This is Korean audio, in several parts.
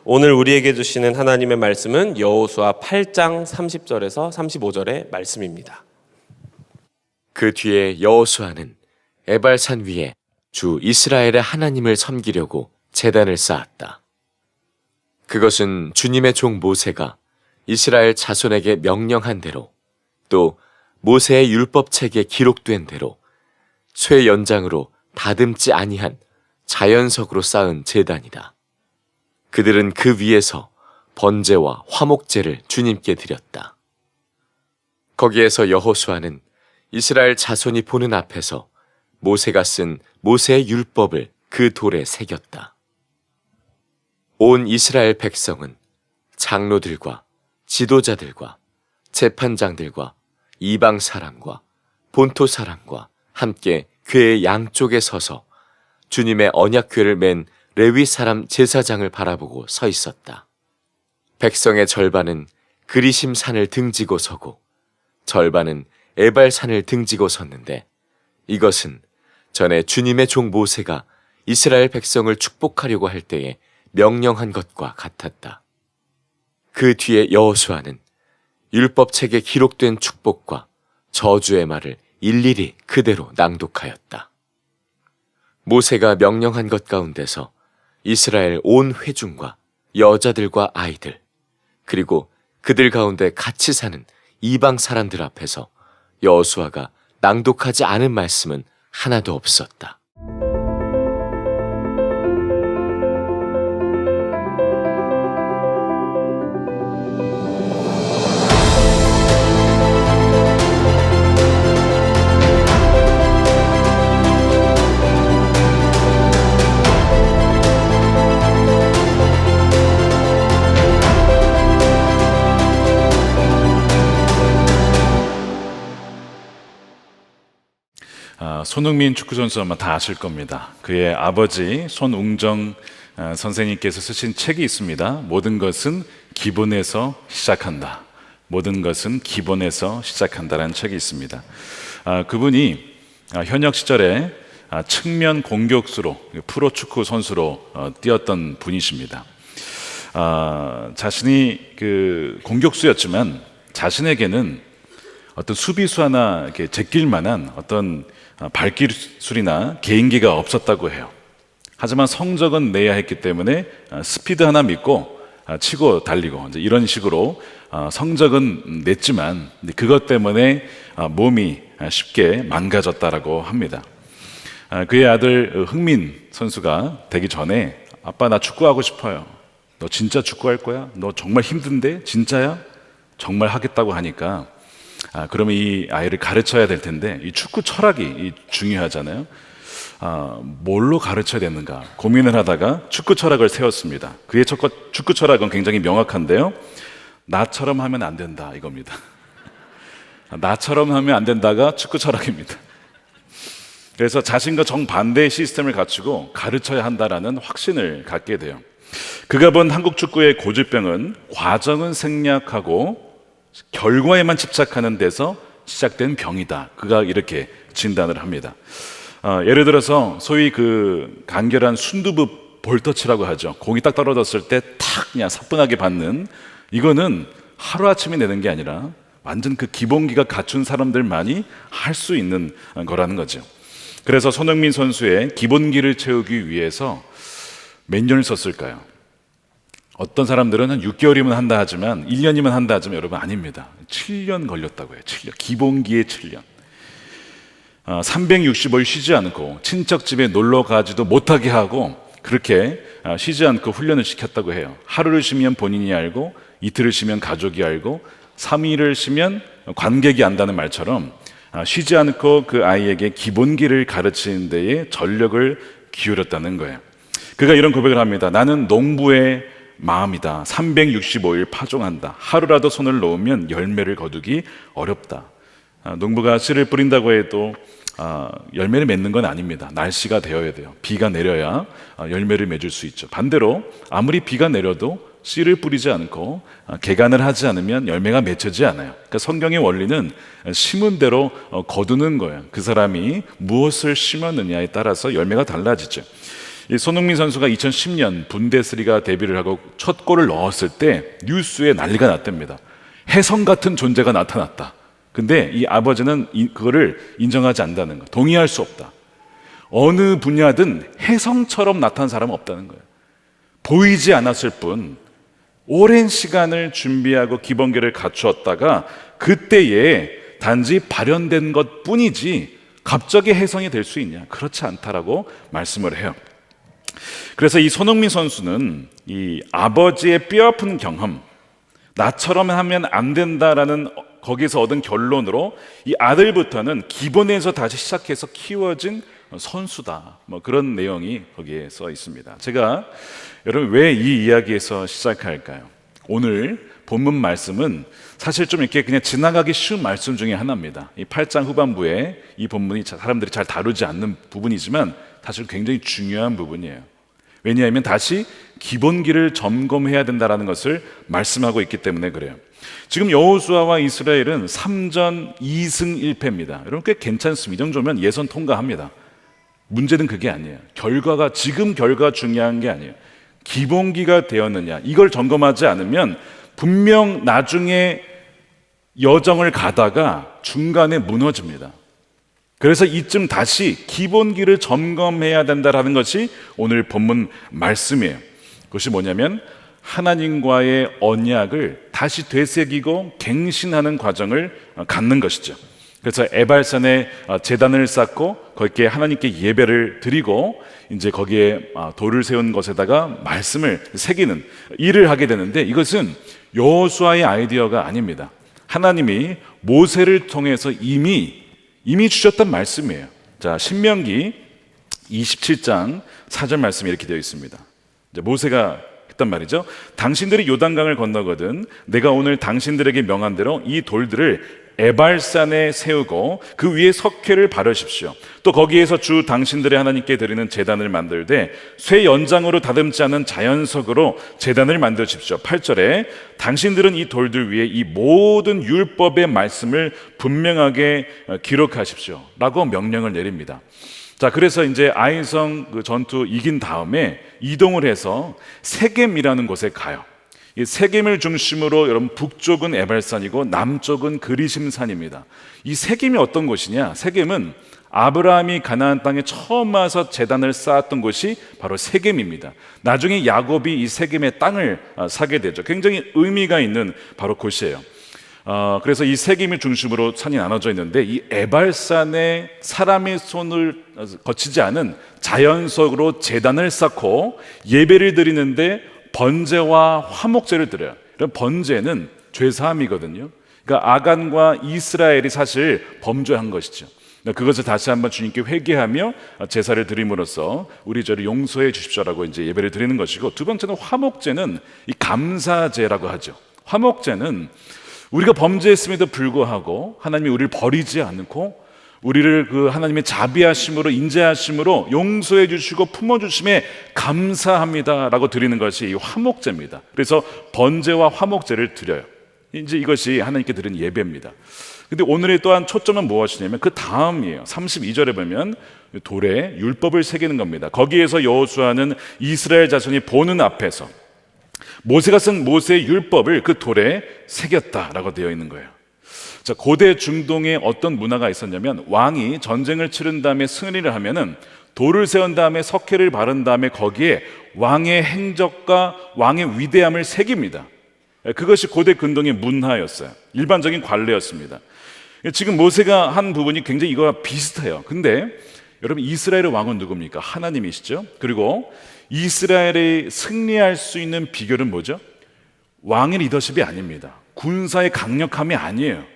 오늘 우리에게 주시는 하나님의 말씀은 여호수아 8장 30절에서 35절의 말씀입니다. 그 뒤에 여호수아는 에발산 위에 주 이스라엘의 하나님을 섬기려고 제단을 쌓았다. 그것은 주님의 종 모세가 이스라엘 자손에게 명령한 대로, 또 모세의 율법책에 기록된 대로 쇠 연장으로 다듬지 아니한 자연석으로 쌓은 제단이다. 그들은 그 위에서 번제와 화목제를 주님께 드렸다. 거기에서 여호수아는 이스라엘 자손이 보는 앞에서 모세가 쓴 모세의 율법을 그 돌에 새겼다. 온 이스라엘 백성은 장로들과 지도자들과 재판장들과 이방 사람과 본토 사람과 함께 궤의 양쪽에 서서 주님의 언약궤를 맨 레위 사람 제사장을 바라보고 서 있었다. 백성의 절반은 그리심 산을 등지고 서고 절반은 에발 산을 등지고 섰는데, 이것은 전에 주님의 종 모세가 이스라엘 백성을 축복하려고 할 때에 명령한 것과 같았다. 그 뒤에 여호수아는 율법책에 기록된 축복과 저주의 말을 일일이 그대로 낭독하였다. 모세가 명령한 것 가운데서 이스라엘 온 회중과 여자들과 아이들, 그리고 그들 가운데 같이 사는 이방 사람들 앞에서 여호수아가 낭독하지 않은 말씀은 하나도 없었다. 손흥민 축구 선수 아마 다 아실 겁니다. 그의 아버지 손웅정 선생님께서 쓰신 책이 있습니다. 모든 것은 기본에서 시작한다. 모든 것은 기본에서 시작한다라는 책이 있습니다. 그분이 현역 시절에 측면 공격수로 프로 축구 선수로 뛰었던 분이십니다. 자신이 그 공격수였지만 자신에게는 어떤 수비수 하나 이렇게 제낄 만한 어떤 발기술이나 개인기가 없었다고 해요. 하지만 성적은 내야 했기 때문에 스피드 하나 믿고 치고 달리고 이제 이런 식으로 성적은 냈지만 그것 때문에 몸이 쉽게 망가졌다라고 합니다. 그의 아들 흥민 선수가 되기 전에 아빠 나 축구하고 싶어요. 너 진짜 축구할 거야? 너 정말 힘든데? 진짜야? 정말 하겠다고 하니까 그러면 이 아이를 가르쳐야 될 텐데 이 축구 철학이 중요하잖아요. 뭘로 가르쳐야 되는가 고민을 하다가 축구 철학을 세웠습니다. 그의 축구 철학은 굉장히 명확한데요. 나처럼 하면 안 된다 이겁니다. 나처럼 하면 안 된다가 축구 철학입니다. 그래서 자신과 정반대의 시스템을 갖추고 가르쳐야 한다라는 확신을 갖게 돼요. 그가 본 한국 축구의 고질병은 과정은 생략하고 결과에만 집착하는 데서 시작된 병이다. 그가 이렇게 진단을 합니다. 예를 들어서 소위 그 간결한 순두부 볼터치라고 하죠. 공이 딱 떨어졌을 때 탁 그냥 사뿐하게 받는, 이거는 하루아침에 내는 게 아니라 완전 그 기본기가 갖춘 사람들만이 할 수 있는 거라는 거죠. 그래서 손흥민 선수의 기본기를 채우기 위해서 몇 년을 썼을까요? 어떤 사람들은 한 6개월이면 한다 하지만 1년이면 한다 하지만 여러분 아닙니다. 7년 걸렸다고 해요. 7년. 기본기에 7년. 365일 쉬지 않고 친척 집에 놀러 가지도 못하게 하고 그렇게 쉬지 않고 훈련을 시켰다고 해요. 하루를 쉬면 본인이 알고 이틀을 쉬면 가족이 알고 3일을 쉬면 관객이 안다는 말처럼 쉬지 않고 그 아이에게 기본기를 가르치는 데에 전력을 기울였다는 거예요. 그가 이런 고백을 합니다. 나는 농부의 마음이다. 365일 파종한다. 하루라도 손을 놓으면 열매를 거두기 어렵다. 농부가 씨를 뿌린다고 해도 열매를 맺는 건 아닙니다. 날씨가 되어야 돼요. 비가 내려야 열매를 맺을 수 있죠. 반대로 아무리 비가 내려도 씨를 뿌리지 않고 개간을 하지 않으면 열매가 맺혀지지 않아요. 그러니까 성경의 원리는 심은 대로 거두는 거예요. 그 사람이 무엇을 심었느냐에 따라서 열매가 달라지죠. 이 손흥민 선수가 2010년 분데스리가 데뷔를 하고 첫 골을 넣었을 때 뉴스에 난리가 났답니다. 혜성 같은 존재가 나타났다. 근데 이 아버지는 그거를 인정하지 않는다는 거, 동의할 수 없다. 어느 분야든 혜성처럼 나타난 사람은 없다는 거예요. 보이지 않았을 뿐 오랜 시간을 준비하고 기본기를 갖추었다가 그때에 단지 발현된 것 뿐이지 갑자기 혜성이 될 수 있냐? 그렇지 않다라고 말씀을 해요. 그래서 이 손흥민 선수는 이 아버지의 뼈아픈 경험, 나처럼 하면 안 된다라는 거기서 얻은 결론으로 이 아들부터는 기본에서 다시 시작해서 키워진 선수다. 뭐 그런 내용이 거기에 써 있습니다. 제가 여러분 왜 이 이야기에서 시작할까요? 오늘 본문 말씀은 사실 좀 이렇게 그냥 지나가기 쉬운 말씀 중에 하나입니다. 이 8장 후반부에 이 본문이 사람들이 잘 다루지 않는 부분이지만 사실 굉장히 중요한 부분이에요. 왜냐하면 다시 기본기를 점검해야 된다는 것을 말씀하고 있기 때문에 그래요. 지금 여호수아와 이스라엘은 3전 2승 1패입니다. 여러분 꽤 괜찮습니다. 이 정도면 예선 통과합니다. 문제는 그게 아니에요. 지금 결과 중요한 게 아니에요. 기본기가 되었느냐, 이걸 점검하지 않으면 분명 나중에 여정을 가다가 중간에 무너집니다. 그래서 이쯤 다시 기본기를 점검해야 된다는 것이 오늘 본문 말씀이에요. 그것이 뭐냐면 하나님과의 언약을 다시 되새기고 갱신하는 과정을 갖는 것이죠. 그래서 에발산에 제단을 쌓고 거기에 하나님께 예배를 드리고 이제 거기에 돌을 세운 것에다가 말씀을 새기는 일을 하게 되는데, 이것은 여호수아의 아이디어가 아닙니다. 하나님이 모세를 통해서 이미 주셨던 말씀이에요. 자, 신명기 27장 4절 말씀이 이렇게 되어 있습니다. 이제 모세가 했단 말이죠. 당신들이 요단강을 건너거든 내가 오늘 당신들에게 명한 대로 이 돌들을 에발산에 세우고 그 위에 석회를 바르십시오. 또 거기에서 주 당신들의 하나님께 드리는 제단을 만들되 쇠 연장으로 다듬지 않은 자연석으로 제단을 만드십시오. 8절에 당신들은 이 돌들 위에 이 모든 율법의 말씀을 분명하게 기록하십시오 라고 명령을 내립니다. 자, 그래서 이제 아이성 그 전투 이긴 다음에 이동을 해서 세겜이라는 곳에 가요. 이 세겜을 중심으로 여러분 북쪽은 에발산이고 남쪽은 그리심산입니다. 이 세겜이 어떤 곳이냐? 세겜은 아브라함이 가나안 땅에 처음 와서 제단을 쌓았던 곳이 바로 세겜입니다. 나중에 야곱이 이 세겜의 땅을 사게 되죠. 굉장히 의미가 있는 바로 곳이에요. 그래서 이 세겜을 중심으로 산이 나눠져 있는데 이 에발산에 사람의 손을 거치지 않은 자연석으로 제단을 쌓고 예배를 드리는데 번제와 화목제를 드려요. 번제는 죄사함이거든요. 그러니까 아간과 이스라엘이 사실 범죄한 것이죠. 그것을 다시 한번 주님께 회개하며 제사를 드림으로써 우리 저를 용서해 주십시오라고 이제 예배를 드리는 것이고, 두 번째는 화목제는 이 감사제라고 하죠. 화목제는 우리가 범죄했음에도 불구하고 하나님이 우리를 버리지 않고 우리를 그 하나님의 자비하심으로 인자하심으로 용서해 주시고 품어주심에 감사합니다라고 드리는 것이 이 화목제입니다. 그래서 번제와 화목제를 드려요. 이제 이것이 하나님께 드리는 예배입니다. 근데 오늘의 또한 초점은 무엇이냐면 그 다음이에요. 32절에 보면 돌에 율법을 새기는 겁니다. 거기에서 여호수아는 이스라엘 자손이 보는 앞에서 모세가 쓴 모세의 율법을 그 돌에 새겼다라고 되어 있는 거예요. 자, 고대 중동에 어떤 문화가 있었냐면 왕이 전쟁을 치른 다음에 승리를 하면은 돌을 세운 다음에 석회를 바른 다음에 거기에 왕의 행적과 왕의 위대함을 새깁니다. 그것이 고대 근동의 문화였어요. 일반적인 관례였습니다. 지금 모세가 한 부분이 굉장히 이거와 비슷해요. 근데 여러분 이스라엘의 왕은 누굽니까? 하나님이시죠. 그리고 이스라엘이 승리할 수 있는 비결은 뭐죠? 왕의 리더십이 아닙니다. 군사의 강력함이 아니에요.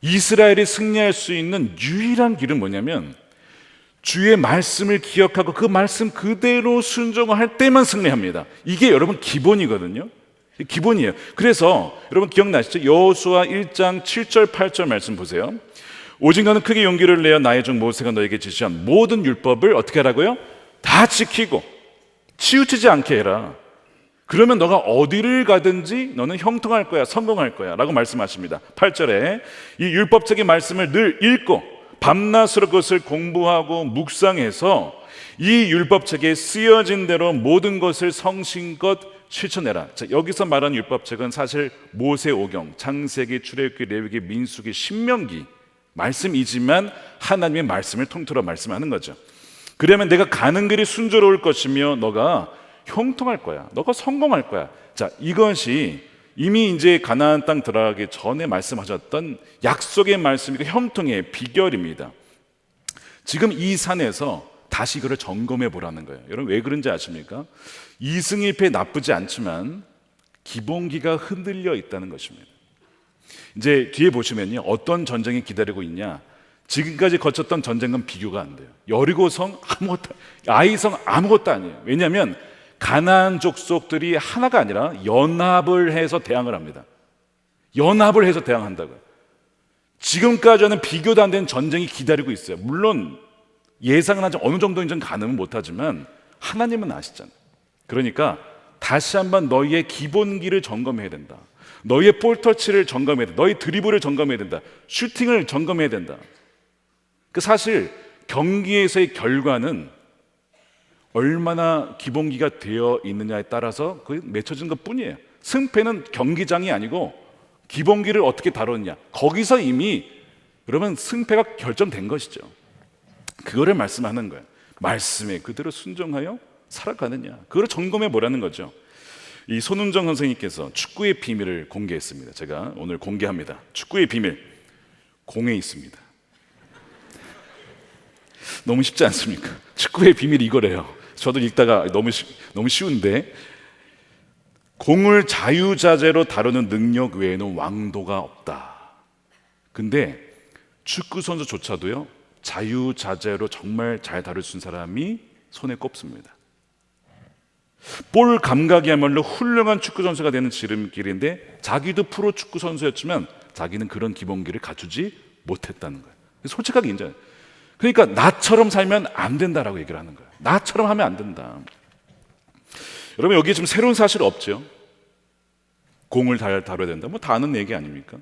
이스라엘이 승리할 수 있는 유일한 길은 뭐냐면 주의 말씀을 기억하고 그 말씀 그대로 순종할 때만 승리합니다. 이게 여러분 기본이거든요. 기본이에요. 그래서 여러분 기억나시죠? 여호수아 1장 7절 8절 말씀 보세요. 오직 너는 크게 용기를 내어 나의 종 모세가 너에게 지시한 모든 율법을 어떻게 하라고요? 다 지키고 치우치지 않게 해라. 그러면 너가 어디를 가든지 너는 형통할 거야, 성공할 거야 라고 말씀하십니다. 8절에 이 율법책의 말씀을 늘 읽고 밤낮으로 그것을 공부하고 묵상해서 이 율법책에 쓰여진 대로 모든 것을 성심껏 실천해라. 자, 여기서 말하는 율법책은 사실 모세오경, 창세기, 출애굽기, 레위기, 민수기, 신명기 말씀이지만 하나님의 말씀을 통틀어 말씀하는 거죠. 그러면 내가 가는 길이 순조로울 것이며 너가 형통할 거야. 너가 성공할 거야. 자, 이것이 이미 이제 가나안 땅 들어가기 전에 말씀하셨던 약속의 말씀이고 형통의 비결입니다. 지금 이 산에서 다시 이거를 점검해 보라는 거예요. 여러분 왜 그런지 아십니까? 이승일패 나쁘지 않지만 기본기가 흔들려 있다는 것입니다. 이제 뒤에 보시면요, 어떤 전쟁이 기다리고 있냐. 지금까지 거쳤던 전쟁은 비교가 안 돼요. 여리고성 아무것도, 아이성 아무것도 아니에요. 왜냐하면 가나안 족속들이 하나가 아니라 연합을 해서 대항을 합니다. 연합을 해서 대항한다고요. 지금까지는 비교도 안 되는 전쟁이 기다리고 있어요. 물론 예상은 하지 어느 정도인지는 가늠은 못하지만 하나님은 아시잖아요. 그러니까 다시 한번 너희의 기본기를 점검해야 된다. 너희의 볼터치를 점검해야 된다. 너희 드리블을 점검해야 된다. 슈팅을 점검해야 된다. 그 사실 경기에서의 결과는 얼마나 기본기가 되어 있느냐에 따라서 그 맺혀진 것 뿐이에요. 승패는 경기장이 아니고 기본기를 어떻게 다뤘냐, 거기서 이미 여러분 승패가 결정된 것이죠. 그거를 말씀하는 거예요. 말씀에 그대로 순종하여 살아가느냐, 그걸 점검해 보라는 거죠. 이 손은정 선생님께서 축구의 비밀을 공개했습니다. 제가 오늘 공개합니다. 축구의 비밀, 공에 있습니다. 너무 쉽지 않습니까? 축구의 비밀이 이거래요. 저도 읽다가 너무 쉬운데, 공을 자유자재로 다루는 능력 외에는 왕도가 없다. 근데 축구 선수조차도요, 자유자재로 정말 잘 다룰 수 있는 사람이 손에 꼽습니다. 볼 감각이야말로 훌륭한 축구 선수가 되는 지름길인데 자기도 프로 축구 선수였지만 자기는 그런 기본기를 갖추지 못했다는 거예요. 솔직하게 인정해요. 그러니까 나처럼 살면 안 된다라고 얘기를 하는 거예요. 나처럼 하면 안 된다. 여러분 여기 지금 새로운 사실 없죠? 공을 잘 다뤄야 된다. 뭐 다 아는 얘기 아닙니까?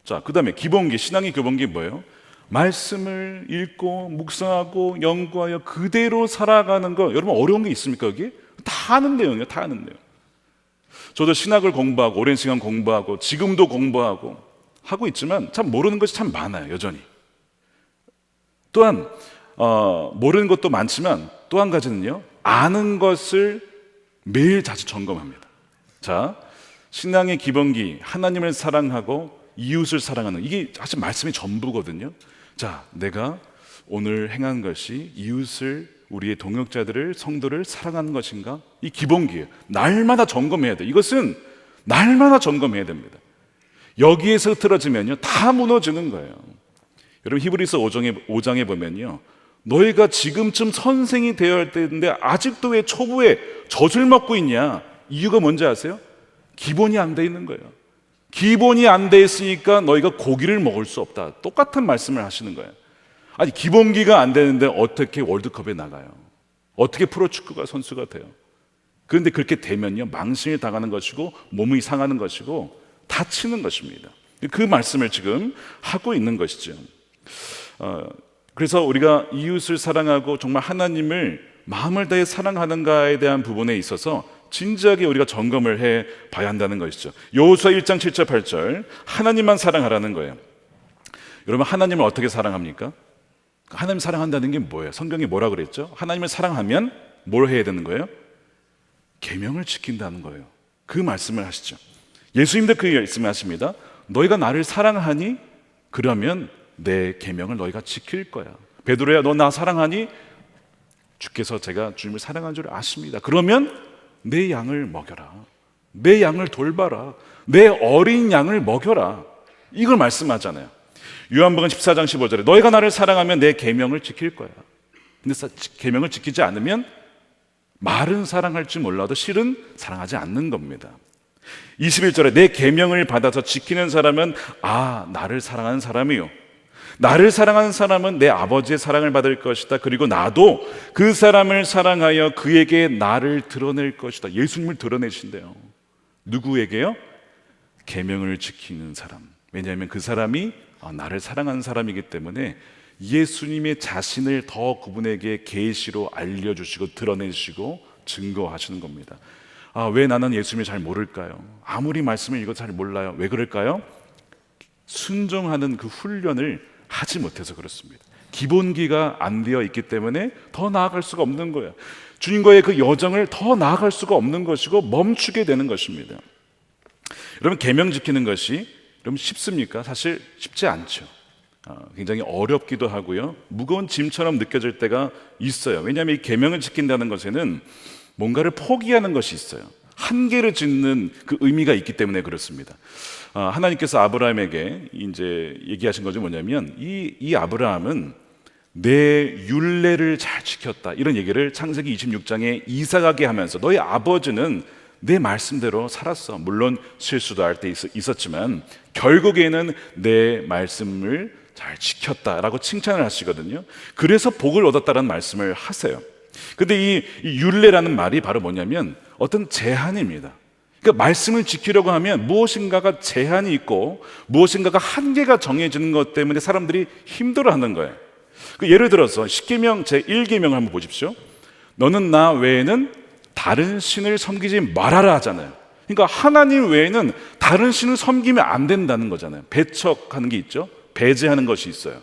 자, 그 다음에 기본기, 신앙의 기본기 뭐예요? 말씀을 읽고 묵상하고 연구하여 그대로 살아가는 거. 여러분 어려운 게 있습니까 여기? 다 아는 내용이에요. 다 아는 내용. 저도 신학을 공부하고 오랜 시간 공부하고 지금도 공부하고 하고 있지만 참 모르는 것이 참 많아요. 여전히. 또한 모르는 것도 많지만 또 한 가지는요, 아는 것을 매일 자주 점검합니다. 자, 신앙의 기본기, 하나님을 사랑하고 이웃을 사랑하는, 이게 사실 말씀이 전부거든요. 자, 내가 오늘 행한 것이 이웃을, 우리의 동역자들을, 성도를 사랑하는 것인가? 이 기본기예요. 날마다 점검해야 돼요. 이것은 날마다 점검해야 됩니다. 여기에서 흐트러지면요 다 무너지는 거예요. 여러분 히브리서 5장에 보면요, 너희가 지금쯤 선생이 되어야 할 때인데 아직도 왜 초부에 젖을 먹고 있냐? 이유가 뭔지 아세요? 기본이 안 돼 있는 거예요. 기본이 안 돼 있으니까 너희가 고기를 먹을 수 없다. 똑같은 말씀을 하시는 거예요. 아니 기본기가 안 되는데 어떻게 월드컵에 나가요? 어떻게 프로축구가 선수가 돼요? 그런데 그렇게 되면요 망신을 당하는 것이고 몸이 상하는 것이고 다치는 것입니다. 그 말씀을 지금 하고 있는 것이죠. 그래서 우리가 이웃을 사랑하고 정말 하나님을 마음을 다해 사랑하는가에 대한 부분에 있어서 진지하게 우리가 점검을 해 봐야 한다는 것이죠. 여호수아 1장 7절 8절 하나님만 사랑하라는 거예요. 여러분 하나님을 어떻게 사랑합니까? 하나님 사랑한다는 게 뭐예요? 성경이 뭐라 그랬죠? 하나님을 사랑하면 뭘 해야 되는 거예요? 계명을 지킨다는 거예요. 그 말씀을 하시죠. 예수님도 그 말씀을 하십니다. 너희가 나를 사랑하니 그러면 내 계명을 너희가 지킬 거야. 베드로야 너 나 사랑하니? 주께서 제가 주님을 사랑한 줄 아십니다. 그러면 내 양을 먹여라. 내 양을 돌봐라. 내 어린 양을 먹여라. 이걸 말씀하잖아요. 요한복음 14장 15절에 너희가 나를 사랑하면 내 계명을 지킬 거야. 근데 계명을 지키지 않으면 말은 사랑할지 몰라도 실은 사랑하지 않는 겁니다. 21절에 내 계명을 받아서 지키는 사람은 나를 사랑하는 사람이요, 나를 사랑하는 사람은 내 아버지의 사랑을 받을 것이다. 그리고 나도 그 사람을 사랑하여 그에게 나를 드러낼 것이다. 예수님을 드러내신대요. 누구에게요? 계명을 지키는 사람. 왜냐하면 그 사람이 나를 사랑하는 사람이기 때문에 예수님의 자신을 더 그분에게 계시로 알려주시고 드러내시고 증거하시는 겁니다. 왜 나는 예수님을 잘 모를까요? 아무리 말씀을 읽어도 잘 몰라요. 왜 그럴까요? 순종하는 그 훈련을 하지 못해서 그렇습니다. 기본기가 안 되어 있기 때문에 더 나아갈 수가 없는 거예요. 주님과의 그 여정을 더 나아갈 수가 없는 것이고 멈추게 되는 것입니다. 여러분, 계명 지키는 것이 여러분 쉽습니까? 사실 쉽지 않죠. 굉장히 어렵기도 하고요, 무거운 짐처럼 느껴질 때가 있어요. 왜냐하면 이 계명을 지킨다는 것에는 뭔가를 포기하는 것이 있어요. 한계를 짓는 그 의미가 있기 때문에 그렇습니다. 하나님께서 아브라함에게 이제 얘기하신 것이 뭐냐면, 이 아브라함은 내 율례를 잘 지켰다, 이런 얘기를 창세기 26장에 이삭에게 하면서, 너희 아버지는 내 말씀대로 살았어. 물론 실수도 할 때 있었지만 결국에는 내 말씀을 잘 지켰다라고 칭찬을 하시거든요. 그래서 복을 얻었다라는 말씀을 하세요. 근데 이 율례라는 말이 바로 뭐냐면 어떤 제한입니다. 그러니까 말씀을 지키려고 하면 무엇인가가 제한이 있고 무엇인가가 한계가 정해지는 것 때문에 사람들이 힘들어하는 거예요. 예를 들어서 십계명 제1계명을 한번 보십시오. 너는 나 외에는 다른 신을 섬기지 말아라 하잖아요. 그러니까 하나님 외에는 다른 신을 섬기면 안 된다는 거잖아요. 배척하는 게 있죠. 배제하는 것이 있어요.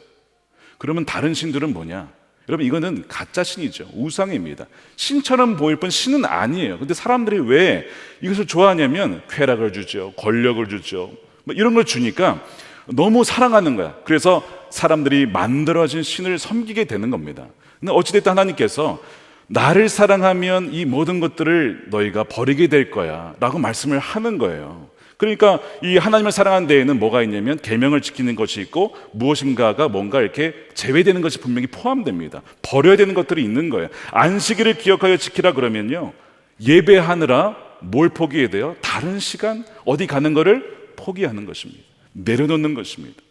그러면 다른 신들은 뭐냐? 여러분, 이거는 가짜 신이죠. 우상입니다. 신처럼 보일 뿐 신은 아니에요. 근데 사람들이 왜 이것을 좋아하냐면 쾌락을 주죠, 권력을 주죠, 이런 걸 주니까 너무 사랑하는 거야. 그래서 사람들이 만들어진 신을 섬기게 되는 겁니다. 근데 어찌됐든 하나님께서 나를 사랑하면 이 모든 것들을 너희가 버리게 될 거야 라고 말씀을 하는 거예요. 그러니까 이 하나님을 사랑하는 데에는 뭐가 있냐면 계명을 지키는 것이 있고 무엇인가가 뭔가 이렇게 제외되는 것이 분명히 포함됩니다. 버려야 되는 것들이 있는 거예요. 안식일을 기억하여 지키라 그러면요, 예배하느라 뭘 포기해야 돼요? 다른 시간 어디 가는 거를 포기하는 것입니다. 내려놓는 것입니다.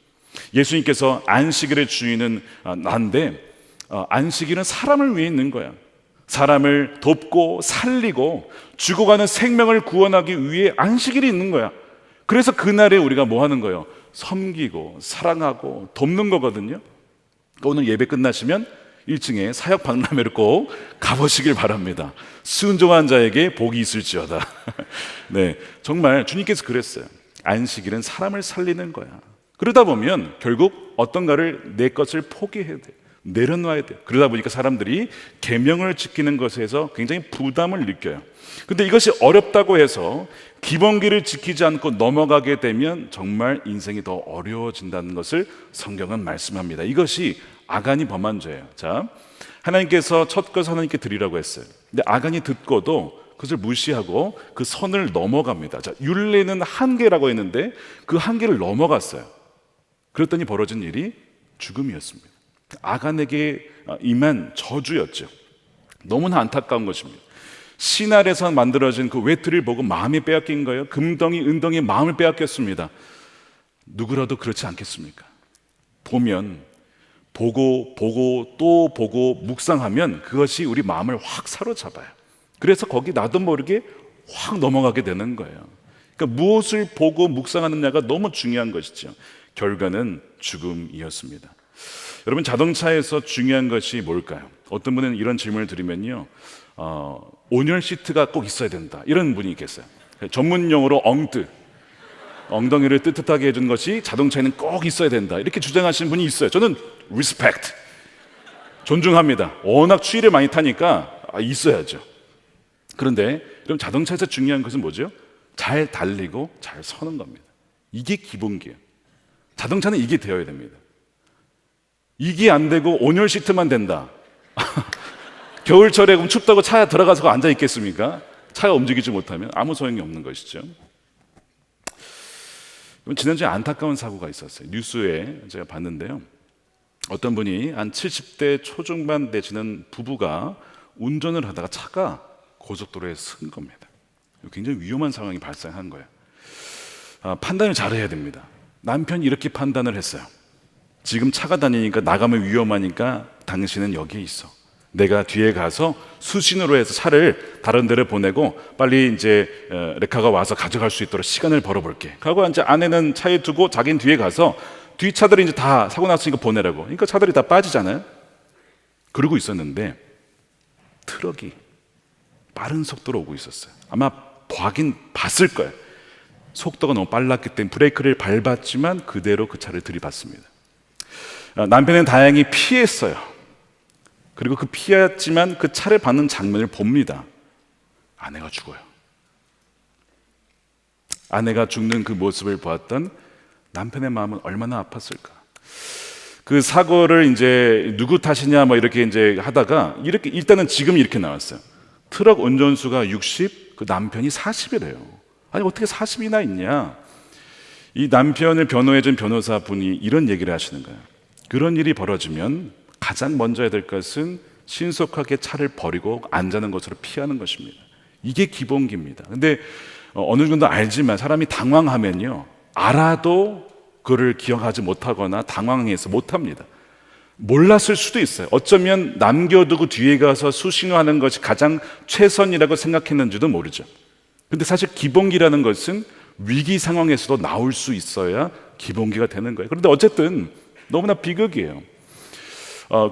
예수님께서 안식일의 주인은 난데 안식일은 사람을 위해 있는 거야. 사람을 돕고 살리고 죽어가는 생명을 구원하기 위해 안식일이 있는 거야. 그래서 그날에 우리가 뭐 하는 거예요? 섬기고 사랑하고 돕는 거거든요. 오늘 예배 끝나시면 1층에 사역 박람회를 꼭 가보시길 바랍니다. 순종한 자에게 복이 있을지어다. 네, 정말 주님께서 그랬어요. 안식일은 사람을 살리는 거야. 그러다 보면 결국 어떤가를 내 것을 포기해야 돼. 내려놔야 돼요. 그러다 보니까 사람들이 계명을 지키는 것에서 굉장히 부담을 느껴요. 근데 이것이 어렵다고 해서 기본기를 지키지 않고 넘어가게 되면 정말 인생이 더 어려워진다는 것을 성경은 말씀합니다. 이것이 아간이 범한 죄예요. 자, 하나님께서 첫 것을 하나님께 드리라고 했어요. 근데 아간이 듣고도 그것을 무시하고 그 선을 넘어갑니다. 자, 율례는 한계라고 했는데 그 한계를 넘어갔어요. 그랬더니 벌어진 일이 죽음이었습니다. 아간에게 임한 저주였죠. 너무나 안타까운 것입니다. 신알에서 만들어진 그 외투를 보고 마음이 빼앗긴 거예요. 금덩이, 은덩이 마음을 빼앗겼습니다. 누구라도 그렇지 않겠습니까? 보면 보고 또 보고 묵상하면 그것이 우리 마음을 확 사로잡아요. 그래서 거기 나도 모르게 확 넘어가게 되는 거예요. 그러니까 무엇을 보고 묵상하느냐가 너무 중요한 것이죠. 결과는 죽음이었습니다. 여러분, 자동차에서 중요한 것이 뭘까요? 어떤 분은 이런 질문을 드리면요, 온열 시트가 꼭 있어야 된다, 이런 분이 있겠어요. 전문 용어로 엉덩이를 뜨뜻하게 해준 것이 자동차에는 꼭 있어야 된다, 이렇게 주장하시는 분이 있어요. 저는 리스펙트, 존중합니다. 워낙 추위를 많이 타니까 있어야죠. 그런데 여러분, 자동차에서 중요한 것은 뭐죠? 잘 달리고 잘 서는 겁니다. 이게 기본기예요. 자동차는 이게 되어야 됩니다. 이게 안 되고 온열 시트만 된다. 겨울철에 그럼 춥다고 차에 들어가서 앉아 있겠습니까? 차가 움직이지 못하면 아무 소용이 없는 것이죠. 지난주에 안타까운 사고가 있었어요. 뉴스에 제가 봤는데요, 어떤 분이 한 70대 초중반 되시는 부부가 운전을 하다가 차가 고속도로에 쓴 겁니다. 굉장히 위험한 상황이 발생한 거예요. 판단을 잘해야 됩니다. 남편이 이렇게 판단을 했어요. 지금 차가 다니니까 나가면 위험하니까 당신은 여기에 있어. 내가 뒤에 가서 수신호로 해서 차를 다른 데를 보내고 빨리 이제 레카가 와서 가져갈 수 있도록 시간을 벌어볼게. 그리고 이제 아내는 차에 두고 자기는 뒤에 가서 뒤 차들이 이제 다 사고 났으니까 보내라고. 그러니까 차들이 다 빠지잖아요. 그러고 있었는데 트럭이 빠른 속도로 오고 있었어요. 아마 보긴 봤을 거예요. 속도가 너무 빨랐기 때문에 브레이크를 밟았지만 그대로 그 차를 들이받습니다. 남편은 다행히 피했어요. 그리고 그 피했지만 그 차를 받는 장면을 봅니다. 아내가 죽어요. 아내가 죽는 그 모습을 보았던 남편의 마음은 얼마나 아팠을까. 그 사고를 이제 누구 탓이냐 뭐 이렇게 이제 하다가 이렇게 일단은 지금 이렇게 나왔어요. 트럭 운전수가 60, 그 남편이 40이래요. 아니 어떻게 40이나 있냐? 이 남편을 변호해준 변호사분이 이런 얘기를 하시는 거예요. 그런 일이 벌어지면 가장 먼저 해야 될 것은 신속하게 차를 버리고 안전한 곳으로 피하는 것입니다. 이게 기본기입니다. 근데 어느 정도 알지만 사람이 당황하면요, 알아도 그를 기억하지 못하거나 당황해서 못합니다. 몰랐을 수도 있어요. 어쩌면 남겨두고 뒤에 가서 수신호하는 것이 가장 최선이라고 생각했는지도 모르죠. 근데 사실 기본기라는 것은 위기 상황에서도 나올 수 있어야 기본기가 되는 거예요. 그런데 어쨌든 너무나 비극이에요.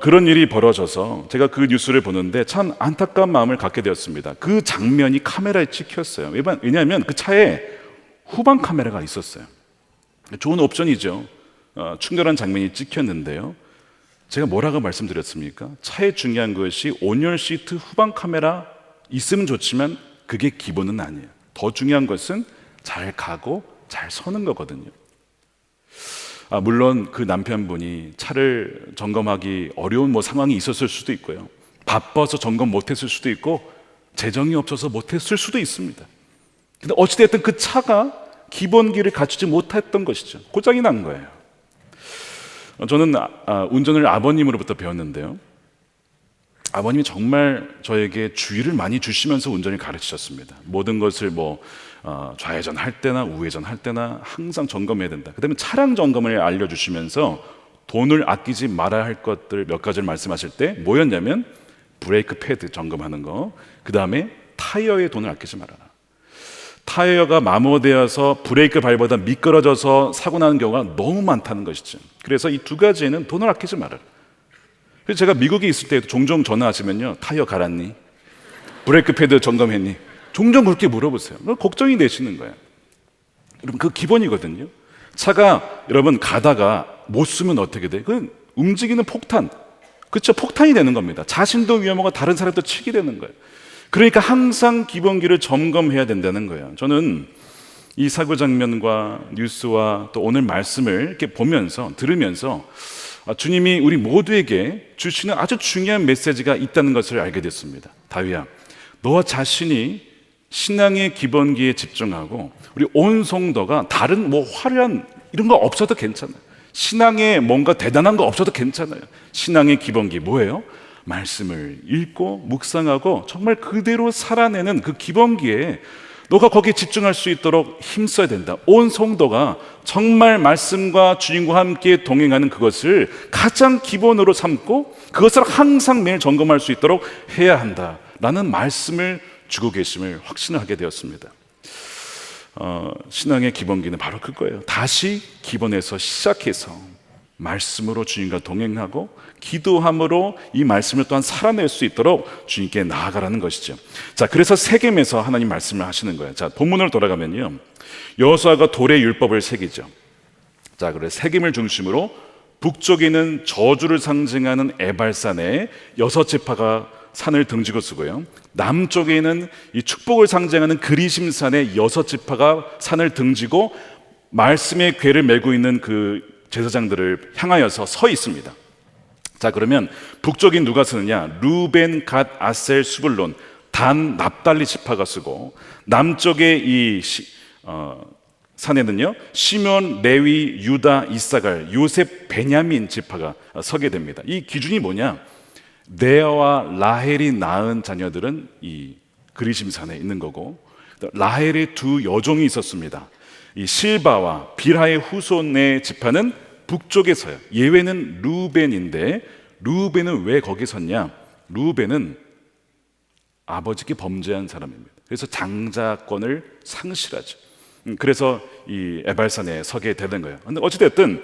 그런 일이 벌어져서 제가 그 뉴스를 보는데 참 안타까운 마음을 갖게 되었습니다. 그 장면이 카메라에 찍혔어요. 왜냐하면 그 차에 후방 카메라가 있었어요. 좋은 옵션이죠. 충돌한 장면이 찍혔는데요. 제가 뭐라고 말씀드렸습니까? 차에 중요한 것이 온열 시트 후방 카메라 있으면 좋지만 그게 기본은 아니에요. 더 중요한 것은 잘 가고 잘 서는 거거든요. 물론 그 남편분이 차를 점검하기 어려운 상황이 있었을 수도 있고요. 바빠서 점검 못했을 수도 있고 재정이 없어서 못했을 수도 있습니다. 근데 어찌됐든 그 차가 기본기를 갖추지 못했던 것이죠. 고장이 난 거예요. 저는 운전을 아버님으로부터 배웠는데요. 아버님이 정말 저에게 주의를 많이 주시면서 운전을 가르치셨습니다. 모든 것을 좌회전 할 때나 우회전 할 때나 항상 점검해야 된다. 그다음에 차량 점검을 알려주시면서 돈을 아끼지 말아야 할 것들 몇 가지를 말씀하실 때 뭐였냐면 브레이크 패드 점검하는 거, 그 다음에 타이어에 돈을 아끼지 말아라. 타이어가 마모되어서 브레이크 밟아다 미끄러져서 사고 나는 경우가 너무 많다는 것이죠. 그래서 이 두 가지에는 돈을 아끼지 말아라. 그래서 제가 미국에 있을 때도 종종 전화하시면요, 타이어 갈았니? 브레이크 패드 점검했니? 종종 그렇게 물어보세요. 걱정이 되시는 거예요. 여러분, 그 기본이거든요. 차가 여러분 가다가 못 쓰면 어떻게 돼? 그 움직이는 폭탄, 그렇죠? 폭탄이 되는 겁니다. 자신도 위험하고 다른 사람도 치게 되는 거예요. 그러니까 항상 기본기를 점검해야 된다는 거예요. 저는 이 사고 장면과 뉴스와 또 오늘 말씀을 이렇게 보면서 들으면서 주님이 우리 모두에게 주시는 아주 중요한 메시지가 있다는 것을 알게 됐습니다. 다윗아, 너와 자신이 신앙의 기본기에 집중하고 우리 온 성도가 다른 화려한 이런 거 없어도 괜찮아요. 신앙에 뭔가 대단한 거 없어도 괜찮아요. 신앙의 기본기 뭐예요? 말씀을 읽고 묵상하고 정말 그대로 살아내는 그 기본기에 너가 거기에 집중할 수 있도록 힘써야 된다. 온 성도가 정말 말씀과 주님과 함께 동행하는 그것을 가장 기본으로 삼고 그것을 항상 매일 점검할 수 있도록 해야 한다라는 말씀을 주고 계심을 확신하게 되었습니다. 신앙의 기본기는 바로 그거예요. 다시 기본에서 시작해서 말씀으로 주님과 동행하고 기도함으로 이 말씀을 또한 살아낼 수 있도록 주님께 나아가라는 것이죠. 자, 그래서 세겜에서 하나님 말씀을 하시는 거예요. 자, 본문으로 돌아가면요, 여호수아가 돌의 율법을 새기죠. 자, 그래서 세겜을 중심으로 북쪽에 있는 저주를 상징하는 에발산에 6지파가 산을 등지고 쓰고요, 남쪽에는 이 축복을 상징하는 그리심산에 6지파가 산을 등지고 말씀의 궤를 메고 있는 그 제사장들을 향하여서 서 있습니다. 자, 그러면 북쪽인 누가 쓰느냐? 루벤, 갓, 아셀, 수불론, 단, 납달리 지파가 쓰고, 남쪽의 이 산에는요, 시몬, 레위, 유다, 이사갈, 요셉, 베냐민 지파가 서게 됩니다. 이 기준이 뭐냐? 레아와 라헬이 낳은 자녀들은 이 그리심산에 있는 거고, 라헬의 두 여종이 있었습니다. 이 실바와 빌하의 후손의 지파는 북쪽에 서요. 예외는 루벤인데, 루벤은 왜 거기 섰냐? 루벤은 아버지께 범죄한 사람입니다. 그래서 장자권을 상실하죠. 그래서 이 에발산에 서게 되는 거예요. 근데 어찌됐든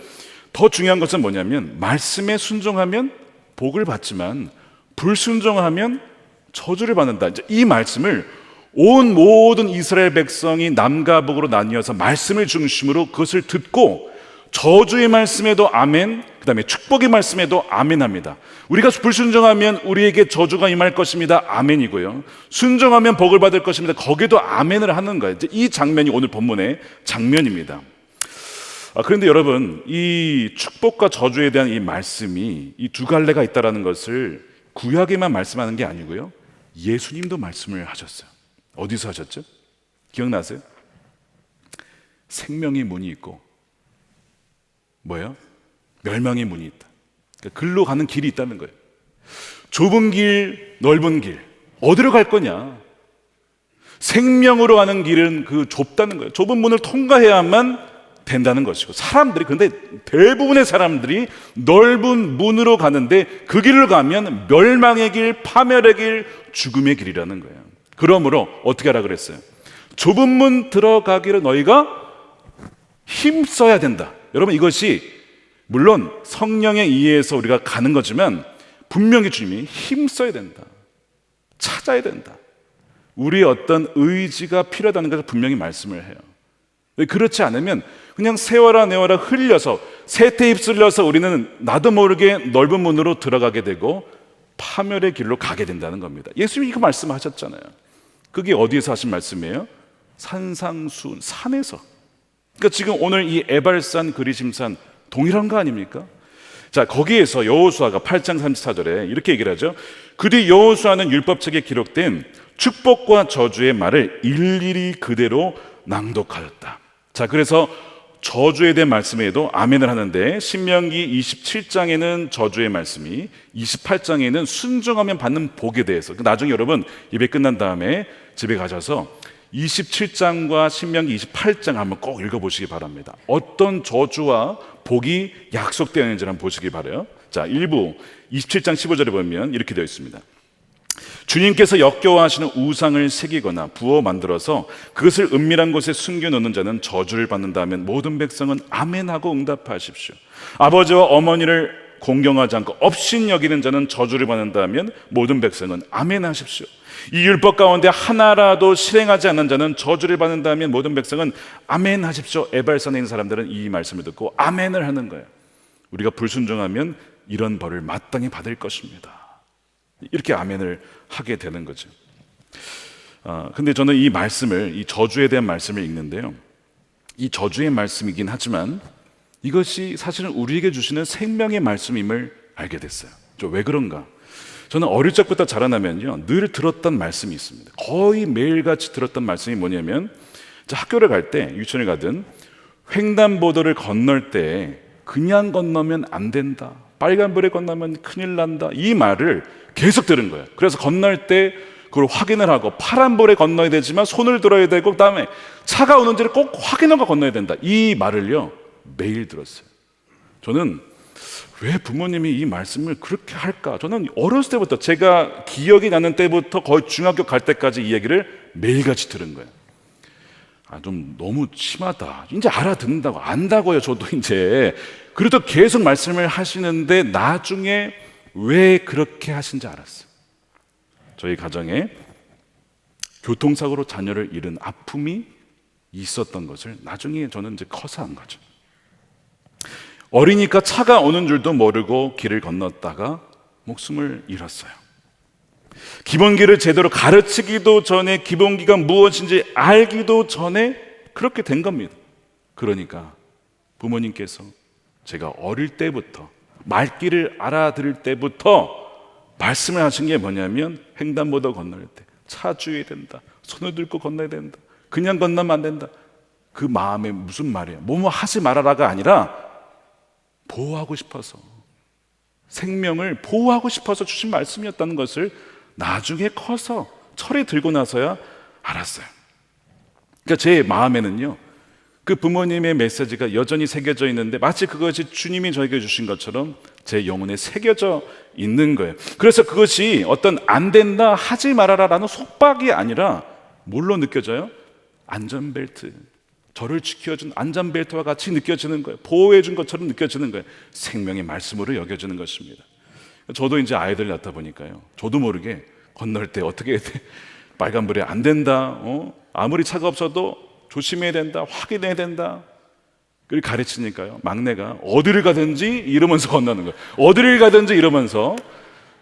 더 중요한 것은 뭐냐면 말씀에 순종하면 복을 받지만 불순종하면 저주를 받는다. 이제 이 말씀을 온 모든 이스라엘 백성이 남과 북으로 나뉘어서 말씀을 중심으로 그것을 듣고 저주의 말씀에도 아멘, 그 다음에 축복의 말씀에도 아멘 합니다. 우리가 불순종하면 우리에게 저주가 임할 것입니다. 아멘이고요. 순종하면 복을 받을 것입니다. 거기에도 아멘을 하는 거예요. 이제 이 장면이 오늘 본문의 장면입니다. 그런데 여러분, 이 축복과 저주에 대한 이 말씀이 이 두 갈래가 있다는 것을 구약에만 말씀하는 게 아니고요. 예수님도 말씀을 하셨어요. 어디서 하셨죠? 기억나세요? 생명의 문이 있고 뭐예요? 멸망의 문이 있다. 그러니까 글로 가는 길이 있다는 거예요. 좁은 길, 넓은 길, 어디로 갈 거냐? 생명으로 가는 길은 그 좁다는 거예요. 좁은 문을 통과해야만 된다는 것이고, 사람들이, 근데 대부분의 사람들이 넓은 문으로 가는데 그 길을 가면 멸망의 길, 파멸의 길, 죽음의 길이라는 거예요. 그러므로 어떻게 하라 그랬어요? 좁은 문 들어가기를 너희가 힘써야 된다. 여러분, 이것이 물론 성령에 의해서 우리가 가는 거지만 분명히 주님이 힘써야 된다, 찾아야 된다, 우리의 어떤 의지가 필요하다는 것을 분명히 말씀을 해요. 그렇지 않으면 그냥 세워라 내워라 흘려서 세태 휩쓸려서 우리는 나도 모르게 넓은 문으로 들어가게 되고 파멸의 길로 가게 된다는 겁니다. 예수님이 이거 말씀하셨잖아요. 그게 어디에서 하신 말씀이에요? 산상수훈, 산에서. 그러니까 지금 오늘 이 에발산 그리심산 동일한 거 아닙니까? 자, 거기에서 여호수아가 8장 34절에 이렇게 얘기를 하죠. 그뒤 여호수아는 율법책에 기록된 축복과 저주의 말을 일일이 그대로 낭독하였다. 자, 그래서 저주에 대한 말씀에도 아멘을 하는데 신명기 27장에는 저주의 말씀이, 28장에는 순종하면 받는 복에 대해서, 나중에 여러분 예배 끝난 다음에 집에 가셔서 27장과 신명기 28장 한번 꼭 읽어보시기 바랍니다. 어떤 저주와 복이 약속되어 있는지를 한번 보시기 바라요. 자, 일부 27장 15절에 보면 이렇게 되어 있습니다. 주님께서 역겨워하시는 우상을 새기거나 부어 만들어서 그것을 은밀한 곳에 숨겨놓는 자는 저주를 받는다 하면 모든 백성은 아멘하고 응답하십시오. 아버지와 어머니를 공경하지 않고 업신 여기는 자는 저주를 받는다 하면 모든 백성은 아멘하십시오. 이 율법 가운데 하나라도 실행하지 않는 자는 저주를 받는다 하면 모든 백성은 아멘하십시오. 에발산에 있는 사람들은 이 말씀을 듣고 아멘을 하는 거예요. 우리가 불순종하면 이런 벌을 마땅히 받을 것입니다. 이렇게 아멘을 하게 되는 거죠. 근데 저는 이 말씀을, 이 저주에 대한 말씀을 읽는데요, 이 저주의 말씀이긴 하지만 이것이 사실은 우리에게 주시는 생명의 말씀임을 알게 됐어요. 왜 그런가? 저는 어릴 적부터 자라나면요 늘 들었던 말씀이 있습니다. 거의 매일같이 들었던 말씀이 뭐냐면, 학교를 갈 때, 유치원을 가든 횡단보도를 건널 때 그냥 건너면 안 된다, 빨간불에 건너면 큰일 난다, 이 말을 계속 들은 거예요. 그래서 건널 때 그걸 확인을 하고, 파란불에 건너야 되지만 손을 들어야 되고, 그 다음에 차가 오는지를 꼭 확인하고 건너야 된다, 이 말을요 매일 들었어요. 저는 왜 부모님이 이 말씀을 그렇게 할까? 저는 어렸을 때부터, 제가 기억이 나는 때부터 거의 중학교 갈 때까지 이 얘기를 매일같이 들은 거예요. 좀 너무 심하다, 이제 알아듣는다고, 안다고요 저도 이제. 그래도 계속 말씀을 하시는데 나중에 왜 그렇게 하신지 알았어요. 저희 가정에 교통사고로 자녀를 잃은 아픔이 있었던 것을 나중에 저는 이제 커서 안 거죠. 어리니까 차가 오는 줄도 모르고 길을 건넜다가 목숨을 잃었어요. 기본기를 제대로 가르치기도 전에, 기본기가 무엇인지 알기도 전에 그렇게 된 겁니다. 그러니까 부모님께서 제가 어릴 때부터, 말귀를 알아들을 때부터 말씀을 하신 게 뭐냐면, 횡단보도 건널 때 차 주의해야 된다, 손을 들고 건너야 된다, 그냥 건너면 안 된다. 그 마음에 무슨 말이에요? 뭐뭐 하지 말아라가 아니라 보호하고 싶어서, 생명을 보호하고 싶어서 주신 말씀이었다는 것을 나중에 커서 철이 들고 나서야 알았어요. 그러니까 제 마음에는요 그 부모님의 메시지가 여전히 새겨져 있는데, 마치 그것이 주님이 저에게 주신 것처럼 제 영혼에 새겨져 있는 거예요. 그래서 그것이 어떤 안 된다, 하지 말아라 라는 속박이 아니라 뭘로 느껴져요? 안전벨트, 저를 지켜준 안전벨트와 같이 느껴지는 거예요. 보호해준 것처럼 느껴지는 거예요. 생명의 말씀으로 여겨지는 것입니다. 저도 이제 아이들 낳다 보니까요, 저도 모르게 건널 때 어떻게 해야 돼? 빨간불에 안 된다, 아무리 차가 없어도 조심해야 된다, 확인해야 된다, 그걸 가르치니까요, 막내가 어디를 가든지 이러면서 건너는 거예요. 어디를 가든지 이러면서.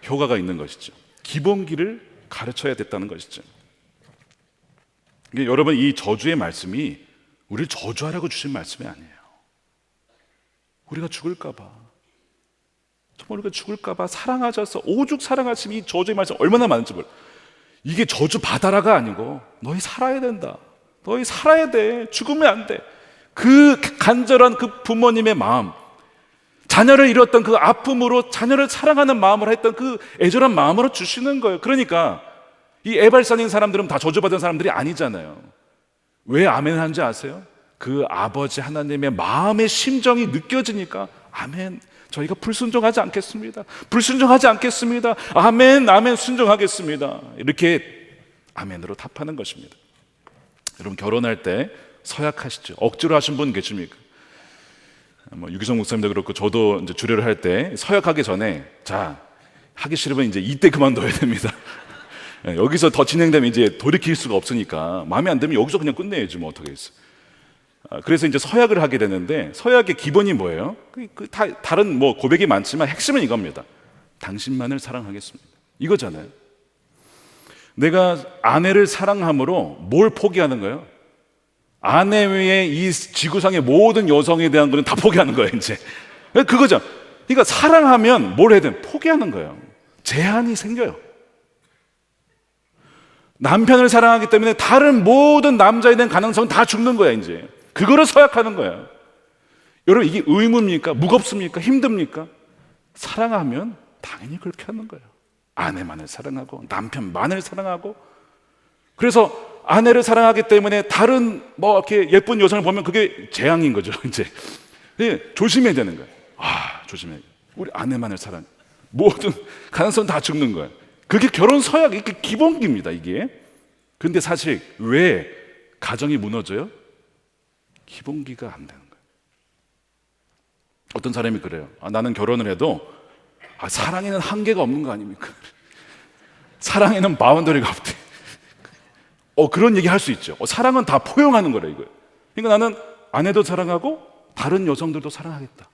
효과가 있는 것이죠. 기본기를 가르쳐야 됐다는 것이죠. 그러니까 여러분, 이 저주의 말씀이 우리를 저주하라고 주신 말씀이 아니에요. 우리가 죽을까 봐, 정말 우리가 죽을까 봐 사랑하셔서 오죽 사랑하신 이 저주의 말씀 얼마나 많은지 몰라요. 이게 저주 받아라가 아니고 너희 살아야 된다, 너희 살아야 돼, 죽으면 안 돼. 그 간절한 그 부모님의 마음, 자녀를 잃었던 그 아픔으로 자녀를 사랑하는 마음으로 했던 그 애절한 마음으로 주시는 거예요. 그러니까 이 에발산인 사람들은 다 저주받은 사람들이 아니잖아요. 왜 아멘 하는지 아세요? 그 아버지 하나님의 마음의 심정이 느껴지니까 아멘, 저희가 불순종하지 않겠습니다, 불순종하지 않겠습니다, 아멘, 아멘, 순종하겠습니다, 이렇게 아멘으로 답하는 것입니다. 여러분, 결혼할 때 서약하시죠? 억지로 하신 분 계십니까? 유기성 목사님도 그렇고 저도 이제 주례를 할 때 서약하기 전에, 자, 하기 싫으면 이제 이때 그만둬야 됩니다. 여기서 더 진행되면 이제 돌이킬 수가 없으니까 마음에 안 들면 여기서 그냥 끝내야지 뭐 어떻게 했어. 그래서 이제 서약을 하게 되는데, 서약의 기본이 뭐예요? 다른 뭐 고백이 많지만 핵심은 이겁니다. 당신만을 사랑하겠습니다, 이거잖아요. 내가 아내를 사랑함으로 뭘 포기하는 거예요? 아내 외에 이 지구상의 모든 여성에 대한 거는 다 포기하는 거예요, 이제. 그거죠. 그러니까 사랑하면 뭘 해든 포기하는 거예요. 제한이 생겨요. 남편을 사랑하기 때문에 다른 모든 남자에 대한 가능성은 다 죽는 거야, 이제. 그거를 서약하는 거예요. 여러분, 이게 의무입니까? 무겁습니까? 힘듭니까? 사랑하면 당연히 그렇게 하는 거예요. 아내만을 사랑하고 남편만을 사랑하고. 그래서 아내를 사랑하기 때문에 다른 뭐 이렇게 예쁜 여성을 보면 그게 재앙인 거죠, 이제. 조심해야 되는 거예요. 조심해야 돼. 우리 아내만을 사랑. 모든 가능성 다 죽는 거예요. 그게 결혼 서약, 이게 기본기입니다, 이게. 근데 사실 왜 가정이 무너져요? 기본기가 안 되는 거예요. 어떤 사람이 그래요. 나는 결혼을 해도 사랑에는 한계가 없는 거 아닙니까? 사랑에는 바운더리가 없대. 그런 얘기 할 수 있죠. 사랑은 다 포용하는 거래, 이거예요. 그러니까 나는 아내도 사랑하고 다른 여성들도 사랑하겠다.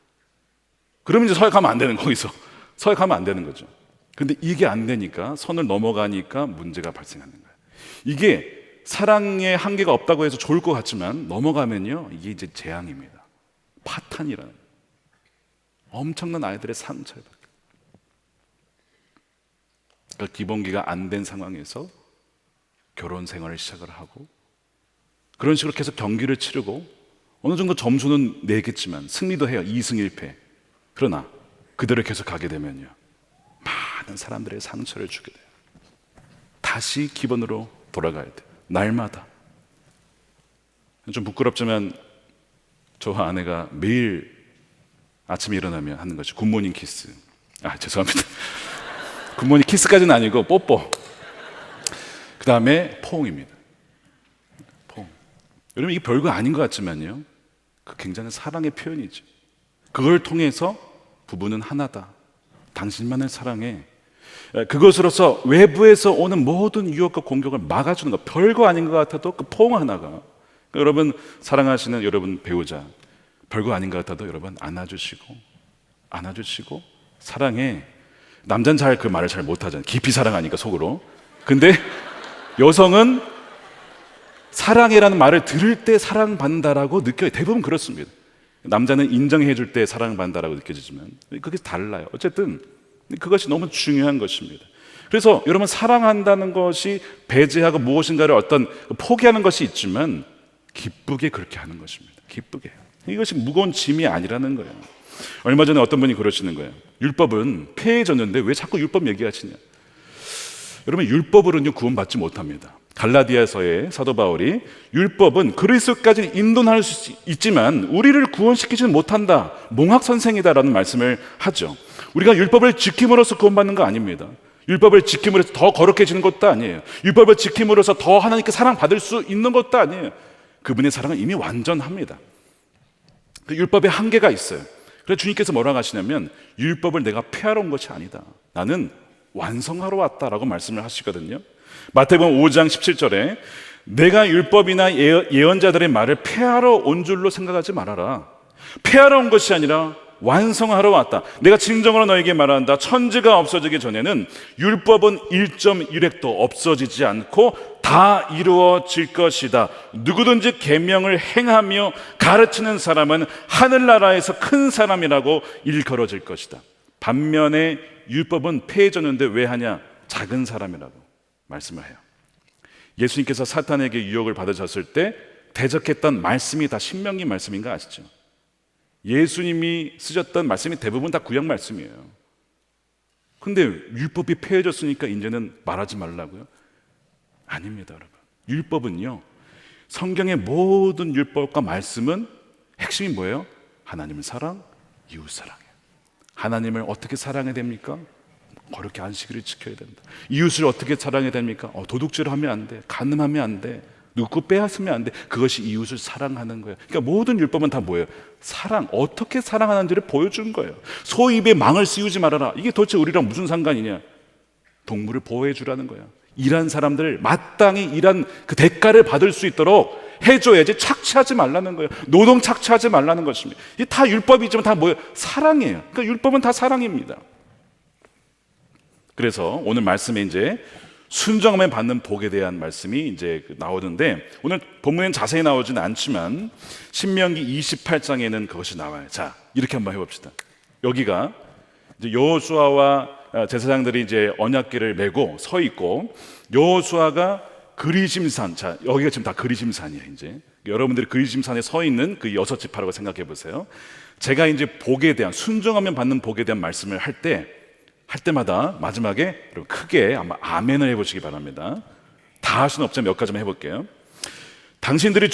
그러면 이제 서약하면 안 되는, 거기서 서약하면 안 되는 거죠. 근데 이게 안 되니까, 선을 넘어가니까 문제가 발생하는 거예요. 이게 사랑에 한계가 없다고 해서 좋을 것 같지만 넘어가면요, 이게 이제 재앙입니다. 파탄이라는, 엄청난 아이들의 상처를 받게. 그러니까 기본기가 안 된 상황에서 결혼 생활을 시작을 하고, 그런 식으로 계속 경기를 치르고 어느 정도 점수는 내겠지만 승리도 해요. 2승 1패. 그러나 그대로 계속 가게 되면요, 많은 사람들의 상처를 주게 돼요. 다시 기본으로 돌아가야 돼요, 날마다. 좀 부끄럽지만 저와 아내가 매일 아침에 일어나면 하는 것이 굿모닝 키스. 죄송합니다. 굿모닝 키스까지는 아니고 뽀뽀. 그 다음에 포옹입니다. 포옹. 여러분, 이게 별거 아닌 것 같지만요, 그 굉장한 사랑의 표현이죠. 그걸 통해서 부부는 하나다, 당신만을 사랑해. 그것으로서 외부에서 오는 모든 유혹과 공격을 막아주는 것, 별거 아닌 것 같아도 그 포옹 하나가, 여러분 사랑하시는 여러분 배우자, 별거 아닌 것 같아도 여러분 안아주시고 사랑해. 남자는 잘 그 말을 잘 못하잖아요. 깊이 사랑하니까 속으로. 근데 여성은 사랑해라는 말을 들을 때 사랑받는다라고 느껴요. 대부분 그렇습니다. 남자는 인정해 줄 때 사랑받는다라고 느껴지지만 그게 달라요. 어쨌든 그것이 너무 중요한 것입니다. 그래서 여러분, 사랑한다는 것이 배제하고 무엇인가를 어떤 포기하는 것이 있지만 기쁘게 그렇게 하는 것입니다. 기쁘게. 이것이 무거운 짐이 아니라는 거예요. 얼마 전에 어떤 분이 그러시는 거예요. 율법은 폐해졌는데 왜 자꾸 율법 얘기하시냐. 여러분, 율법으로는요 구원받지 못합니다. 갈라디아서의 사도 바울이 율법은 그리스도까지 인도할 수 있지만 우리를 구원시키지는 못한다, 몽학선생이다라는 말씀을 하죠. 우리가 율법을 지킴으로써 구원받는 거 아닙니다. 율법을 지킴으로써 더 거룩해지는 것도 아니에요. 율법을 지킴으로써 더 하나님께 사랑받을 수 있는 것도 아니에요. 그분의 사랑은 이미 완전합니다. 그 율법에 한계가 있어요. 그래서 주님께서 뭐라고 하시냐면 율법을 내가 폐하러 온 것이 아니다. 나는 완성하러 왔다라고 말씀을 하시거든요. 마태복음 5장 17절에 내가 율법이나 예언자들의 말을 폐하러 온 줄로 생각하지 말아라. 폐하러 온 것이 아니라 완성하러 왔다. 내가 진정으로 너에게 말한다. 천지가 없어지기 전에는 율법은 1.1획도 없어지지 않고 다 이루어질 것이다. 누구든지 계명을 행하며 가르치는 사람은 하늘나라에서 큰 사람이라고 일컬어질 것이다. 반면에 율법은 폐해졌는데 왜 하냐? 작은 사람이라고 말씀을 해요. 예수님께서 사탄에게 유혹을 받으셨을 때 대적했던 말씀이 다 신명기 말씀인 거 아시죠? 예수님이 쓰셨던 말씀이 대부분 다 구약 말씀이에요. 근데 율법이 폐해졌으니까 이제는 말하지 말라고요? 아닙니다, 여러분. 율법은요, 성경의 모든 율법과 말씀은 핵심이 뭐예요? 하나님을 사랑, 이웃 사랑이에요. 하나님을 어떻게 사랑해야 됩니까? 거룩히 안식일을 지켜야 된다. 이웃을 어떻게 사랑해야 됩니까? 도둑질을 하면 안 돼. 간음하면 안 돼. 누구 빼앗으면 안 돼. 그것이 이웃을 사랑하는 거예요. 그러니까 모든 율법은 다 뭐예요? 사랑, 어떻게 사랑하는지를 보여주는 거예요. 소 입에 망을 씌우지 말아라. 이게 도대체 우리랑 무슨 상관이냐? 동물을 보호해 주라는 거예요. 일한 사람들 마땅히 일한 그 대가를 받을 수 있도록 해줘야지. 착취하지 말라는 거예요. 노동 착취하지 말라는 것입니다. 이게 다 율법이지만 다 뭐예요? 사랑이에요. 그러니까 율법은 다 사랑입니다. 그래서 오늘 말씀에 이제 순종하면 받는 복에 대한 말씀이 이제 나오는데, 오늘 본문엔 자세히 나오지는 않지만 신명기 28장에는 그것이 나와요. 자, 이렇게 한번 해봅시다. 여기가 이제 여호수아와 제사장들이 이제 언약궤를 메고 서 있고, 여호수아가 그리심산, 자, 여기가 지금 다 그리심산이에요. 이제 여러분들이 그리심산에 서 있는 그 6지파라고 생각해 보세요. 제가 이제 복에 대한, 순종하면 받는 복에 대한 말씀을 할 때마다 마지막에 여러분 크게 아마 아멘을 해보시기 바랍니다. 다 할 수는 없지만 몇 가지만 해볼게요. 당신들의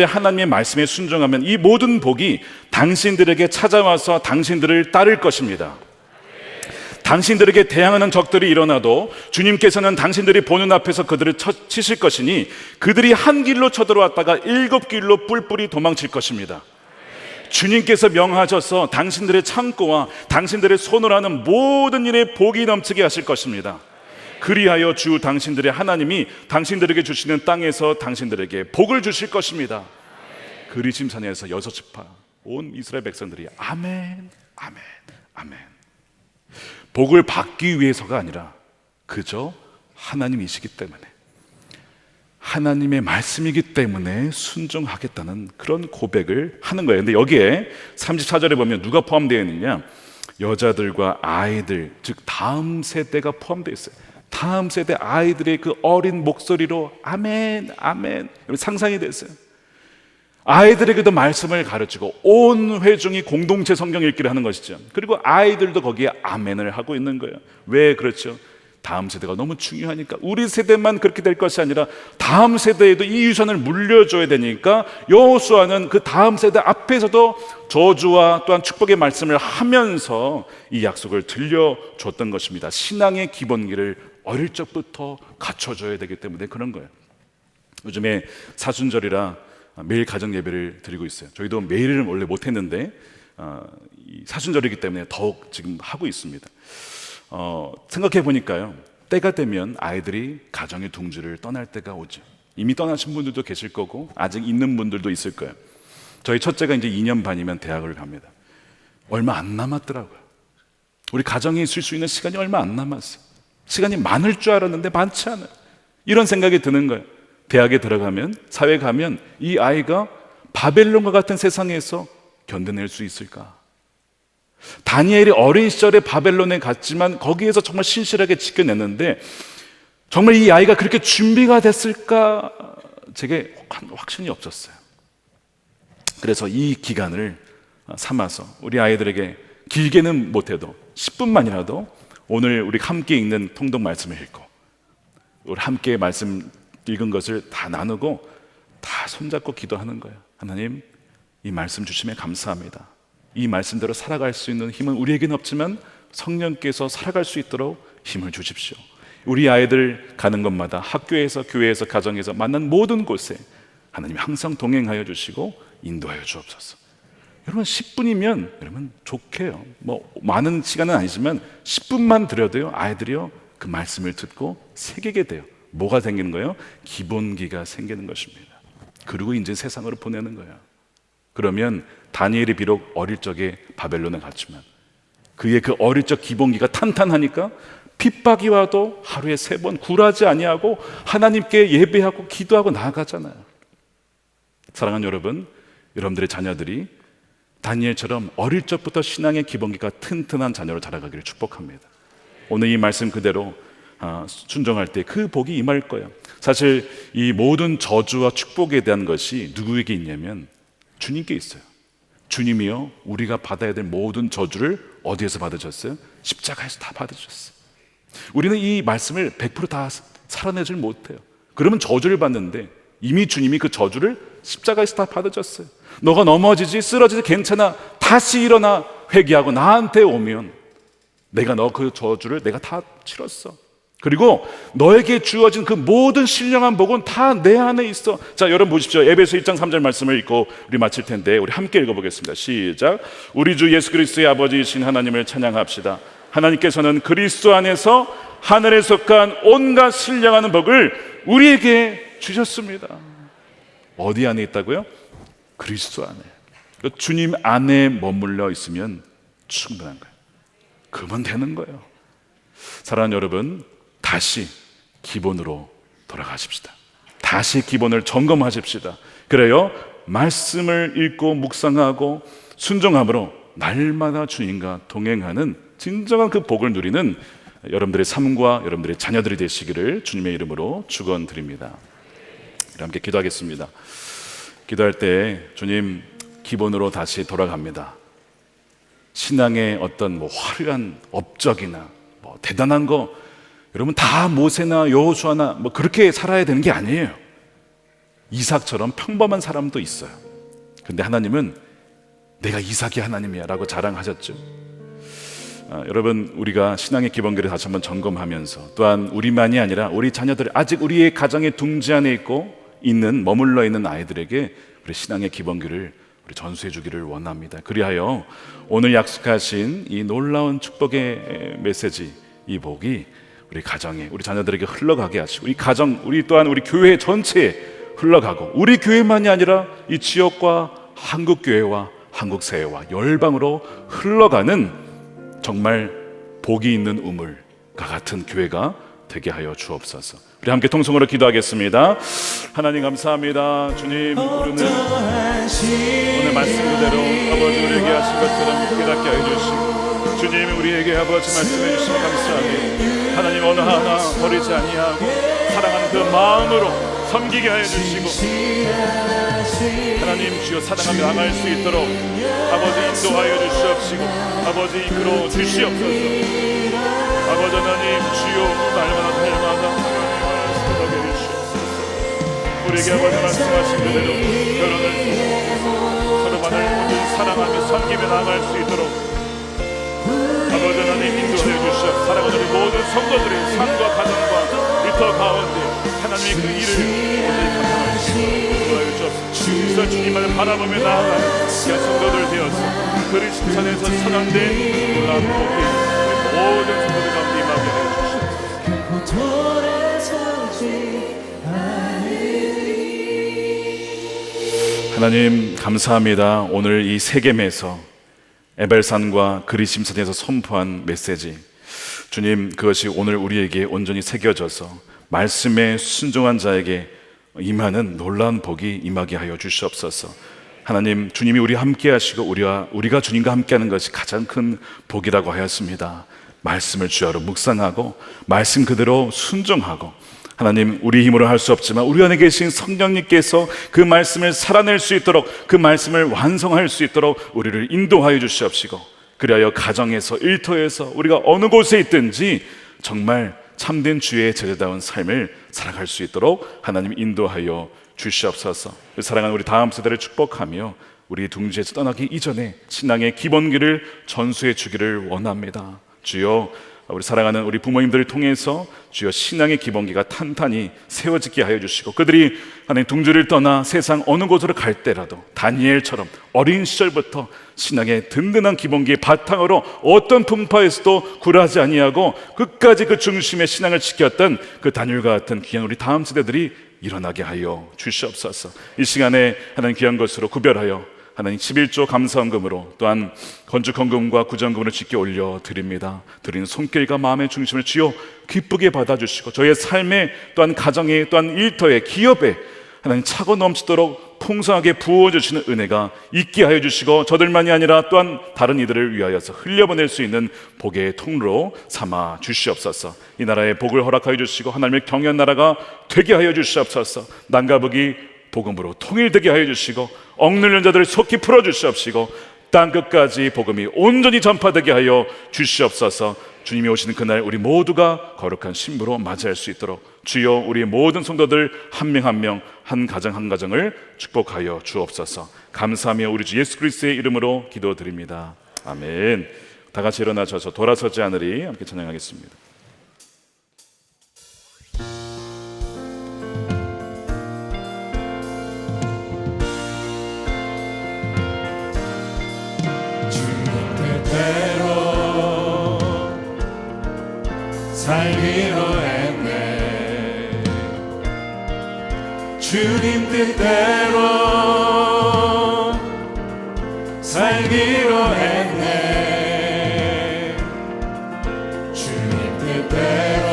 하나님의 말씀에 순종하면 이 모든 복이 당신들에게 찾아와서 당신들을 따를 것입니다. 당신들에게 대항하는 적들이 일어나도 주님께서는 당신들이 보는 앞에서 그들을 치실 것이니 그들이 한 길로 쳐들어왔다가 7길로 뿔뿔이 도망칠 것입니다. 주님께서 명하셔서 당신들의 창고와 당신들의 손으로 하는 모든 일에 복이 넘치게 하실 것입니다. 그리하여 주 당신들의 하나님이 당신들에게 주시는 땅에서 당신들에게 복을 주실 것입니다. 그리심산에서 6지파 온 이스라엘 백성들이 아멘, 아멘, 아멘. 복을 받기 위해서가 아니라 그저 하나님이시기 때문에, 하나님의 말씀이기 때문에 순종하겠다는 그런 고백을 하는 거예요. 근데 여기에 34절에 보면 누가 포함되어 있느냐? 여자들과 아이들, 즉 다음 세대가 포함되어 있어요. 다음 세대 아이들의 그 어린 목소리로 아멘, 아멘, 상상이 됐어요. 아이들에게도 말씀을 가르치고 온 회중이 공동체 성경 읽기를 하는 것이죠. 그리고 아이들도 거기에 아멘을 하고 있는 거예요. 왜 그렇죠? 다음 세대가 너무 중요하니까. 우리 세대만 그렇게 될 것이 아니라 다음 세대에도 이 유산을 물려줘야 되니까 여호수아는 그 다음 세대 앞에서도 저주와 또한 축복의 말씀을 하면서 이 약속을 들려줬던 것입니다. 신앙의 기본기를 어릴 적부터 갖춰줘야 되기 때문에 그런 거예요. 요즘에 사순절이라 매일 가정 예배를 드리고 있어요. 저희도 매일은 원래 못했는데 사순절이기 때문에 더욱 지금 하고 있습니다. 생각해 보니까요, 때가 되면 아이들이 가정의 둥지를 떠날 때가 오죠. 이미 떠나신 분들도 계실 거고 아직 있는 분들도 있을 거예요. 저희 첫째가 이제 2년 반이면 대학을 갑니다. 얼마 안 남았더라고요. 우리 가정에 있을 수 있는 시간이 얼마 안 남았어요. 시간이 많을 줄 알았는데 많지 않아요. 이런 생각이 드는 거예요. 대학에 들어가면, 사회 가면 이 아이가 바벨론과 같은 세상에서 견뎌낼 수 있을까? 다니엘이 어린 시절에 바벨론에 갔지만 거기에서 정말 신실하게 지켜냈는데 정말 이 아이가 그렇게 준비가 됐을까? 제게 확신이 없었어요. 그래서 이 기간을 삼아서 우리 아이들에게 길게는 못해도 10분만이라도 오늘 우리 함께 읽는 통독 말씀을 읽고 우리 함께 말씀 읽은 것을 다 나누고 다 손잡고 기도하는 거예요. 하나님, 이 말씀 주심에 감사합니다. 이 말씀대로 살아갈 수 있는 힘은 우리에게는 없지만 성령께서 살아갈 수 있도록 힘을 주십시오. 우리 아이들 가는 곳마다, 학교에서, 교회에서, 가정에서 만난 모든 곳에 하나님이 항상 동행하여 주시고 인도하여 주옵소서. 여러분 10분이면 여러분 좋게요. 뭐 많은 시간은 아니지만 10분만 드려도요, 아이들이요 그 말씀을 듣고 새기게 돼요. 뭐가 생기는 거예요? 기본기가 생기는 것입니다. 그리고 이제 세상으로 보내는 거예요. 그러면 다니엘이 비록 어릴 적에 바벨론에 갔지만 그의 그 어릴 적 기본기가 탄탄하니까 핍박이 와도 하루에 3번 굴하지 아니하고 하나님께 예배하고 기도하고 나아가잖아요. 사랑하는 여러분, 여러분들의 자녀들이 다니엘처럼 어릴 적부터 신앙의 기본기가 튼튼한 자녀로 자라가기를 축복합니다. 오늘 이 말씀 그대로 순종할 때 그 복이 임할 거예요. 사실 이 모든 저주와 축복에 대한 것이 누구에게 있냐면 주님께 있어요. 주님이요 우리가 받아야 될 모든 저주를 어디에서 받으셨어요? 십자가에서 다 받으셨어요. 우리는 이 말씀을 100%다 살아내질 못해요. 그러면 저주를 받는데 이미 주님이 그 저주를 십자가에서 다 받으셨어요. 너가 넘어지지 쓰러지지 괜찮아, 다시 일어나 회개하고 나한테 오면 내가 너 그 저주를 내가 다 치렀어. 그리고 너에게 주어진 그 모든 신령한 복은 다 내 안에 있어. 자, 여러분 보십시오. 에베소 1장 3절 말씀을 읽고 우리 마칠 텐데 우리 함께 읽어보겠습니다. 시작. 우리 주 예수 그리스도의 아버지이신 하나님을 찬양합시다. 하나님께서는 그리스도 안에서 하늘에 속한 온갖 신령한 복을 우리에게 주셨습니다. 어디 안에 있다고요? 그리스도 안에. 주님 안에 머물러 있으면 충분한 거예요. 그러면 되는 거예요. 사랑하는 여러분, 다시 기본으로 돌아가십시다. 다시 기본을 점검하십시다. 그래요 말씀을 읽고 묵상하고 순종함으로 날마다 주님과 동행하는 진정한 그 복을 누리는 여러분들의 삶과 여러분들의 자녀들이 되시기를 주님의 이름으로 축원드립니다. 함께 기도하겠습니다. 기도할 때 주님 기본으로 다시 돌아갑니다. 신앙의 어떤 화려한 업적이나 대단한 거 여러분 다 모세나 여호수아나 그렇게 살아야 되는 게 아니에요. 이삭처럼 평범한 사람도 있어요. 근데 하나님은 내가 이삭의 하나님이야 라고 자랑하셨죠. 여러분 우리가 신앙의 기본기를 다시 한번 점검하면서 또한 우리만이 아니라 우리 자녀들 아직 우리의 가정의 둥지 안에 있는 머물러 있는 아이들에게 우리 신앙의 기본기를 우리 전수해 주기를 원합니다. 그리하여 오늘 약속하신 이 놀라운 축복의 메시지, 이 복이 우리 가정에 우리 자녀들에게 흘러가게 하시고 이 가정 우리 또한 우리 교회 전체에 흘러가고 우리 교회만이 아니라 이 지역과 한국 교회와 한국 사회와 열방으로 흘러가는 정말 복이 있는 우물과 같은 교회가 되게 하여 주옵소서. 우리 함께 통성으로 기도하겠습니다. 하나님 감사합니다. 주님 우리는 오늘 말씀 그대로 아버지 우리에게 하신 것처럼 깨닫게 하여 주시고 주님 우리에게 아버지 말씀해 주시면 감사합니다. 하나님 어느 하나 버리지 아니하고 사랑하는 그 마음으로 섬기게 하여 주시고 하나님 주여 사랑하며 나갈 수 있도록 아버지 인도하여 주시옵시고 아버지 이끌어 주시옵소서. 아버지 하나님 주여 날마다 하나님을 주시옵소서. 우리에게 아버지 말씀하신 그대로 결혼을 서로만을 모두 사랑하며 섬기며 나아갈 수 있도록 아버지 하나님 인도하여 주시옵소서. 사랑하는 우리 모든 성도들의 삶과 가정과 일터 가운데 하나님의 그 일을 오늘 감당하시고 인도하여 주옵소서. 그래서 주님만을 바라보며 나아가는 성도들 되어서 그리스도 안에서 선언된 놀라운 복이 모든 성도들 가운데 임하게 하여 주시옵소서. 하나님 감사합니다. 오늘 이 세겜에서 에벨산과 그리심산에서 선포한 메시지 주님 그것이 오늘 우리에게 온전히 새겨져서 말씀에 순종한 자에게 임하는 놀라운 복이 임하게 하여 주시옵소서. 하나님 주님이 우리와 함께 하시고 우리가 주님과 함께하는 것이 가장 큰 복이라고 하였습니다. 말씀을 주야로 묵상하고 말씀 그대로 순종하고 하나님 우리 힘으로 할 수 없지만 우리 안에 계신 성령님께서 그 말씀을 살아낼 수 있도록 그 말씀을 완성할 수 있도록 우리를 인도하여 주시옵시고 그리하여 가정에서 일터에서 우리가 어느 곳에 있든지 정말 참된 주의 제자다운 삶을 살아갈 수 있도록 하나님 인도하여 주시옵소서. 사랑하는 우리 다음 세대를 축복하며 우리 둥지에서 떠나기 이전에 신앙의 기본기를 전수해 주기를 원합니다. 주여 우리 사랑하는 우리 부모님들을 통해서 주여 신앙의 기본기가 탄탄히 세워지게 하여 주시고, 그들이 하나님 둥지를 떠나 세상 어느 곳으로 갈 때라도 다니엘처럼 어린 시절부터 신앙의 든든한 기본기의 바탕으로 어떤 풍파에서도 굴하지 아니하고 끝까지 그 중심의 신앙을 지켰던 그 다니엘과 같은 귀한 우리 다음 세대들이 일어나게 하여 주시옵소서. 이 시간에 하나님 귀한 것으로 구별하여 하나님 11조 감사헌금으로 또한 건축헌금과 구제헌금을 주께 올려드립니다. 드리는 손길과 마음의 중심을 주여 기쁘게 받아주시고, 저의 삶에 또한 가정에 또한 일터에 기업에 하나님 차고 넘치도록 풍성하게 부어주시는 은혜가 있게 하여 주시고, 저들만이 아니라 또한 다른 이들을 위하여서 흘려보낼 수 있는 복의 통로로 삼아 주시옵소서. 이 나라에 복을 허락하여 주시고 하나님의 경외한 나라가 되게 하여 주시옵소서. 남과 북이 복음으로 통일되게 하여 주시고, 억눌린 자들을 속히 풀어주시옵시고, 땅끝까지 복음이 온전히 전파되게 하여 주시옵소서. 주님이 오시는 그날 우리 모두가 거룩한 신부로 맞이할 수 있도록 주여 우리의 모든 성도들 한 명 한 명, 한 가정 한 가정을 축복하여 주옵소서. 감사하며 우리 주 예수 그리스도의 이름으로 기도드립니다. 아멘. 다 같이 일어나셔서 돌아서지 않으리 함께 찬양하겠습니다. 살기로 했네. 주님 뜻대로 살기로 했네. 주님 뜻대로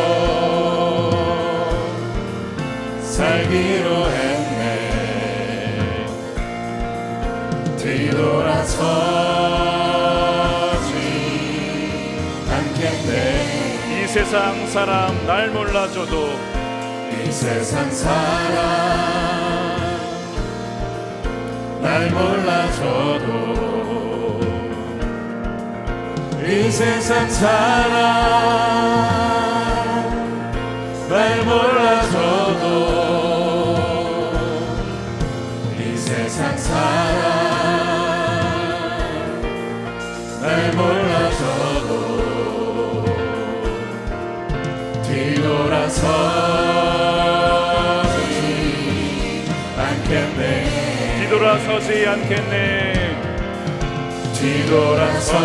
살기로 했네. 뒤돌아서지 않겠네. 이 세상 사람 날 몰라줘도, 이 세상 사람 날 몰라줘도, 이 세상 사람 날 몰라줘도, 이 세상 사람 날 몰라줘도 뒤돌아서지 않겠네. 뒤돌아서지 않겠네. 뒤돌아서지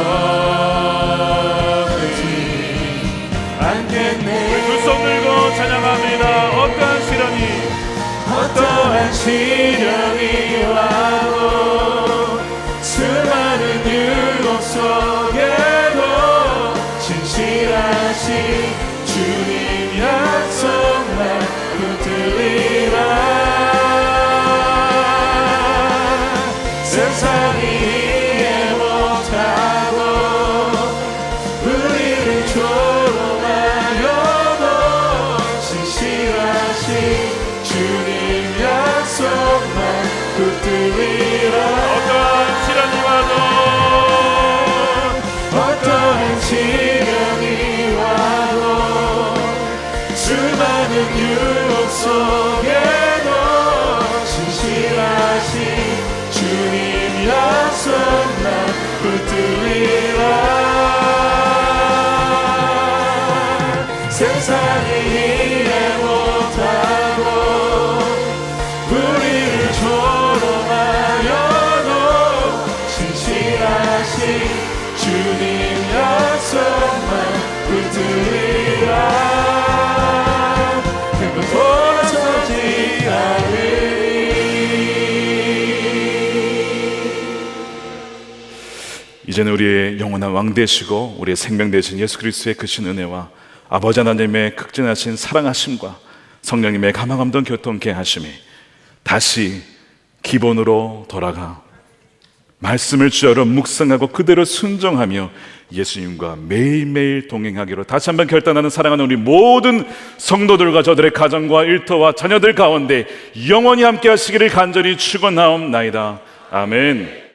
않겠네. 두 손 들고 찬양합니다. 어떠한 시련이, 어떠한 시련이 와도 수많은 유혹 속에도 진실하신 주님 약속만 붙들리라. 세상이 이해 못하고 우리를 조롱하여도 진실하신 주님 약속만 붙들리라. 어떠한 시련이 와도, 어떠한 시련이 와도 수많은 유혹 속에도 진실하신 주님 약속만 붙들리라. 세상이 이해 못하고 우리를 조롱하여도 진실하신 주님 약속만 붙들리라. 돌아서지 않으리. 이제는 우리의 영원한 왕 되시고 우리의 생명 되신 예수 그리스도의 크신 은혜와 아버지 하나님의 극진하신 사랑하심과 성령님의 감화감동 교통케 하심이 다시 기본으로 돌아가 말씀을 주어로 묵상하고 그대로 순종하며 예수님과 매일매일 동행하기로 다시 한번 결단하는 사랑하는 우리 모든 성도들과 저들의 가정과 일터와 자녀들 가운데 영원히 함께 하시기를 간절히 축원하옵나이다. 아멘.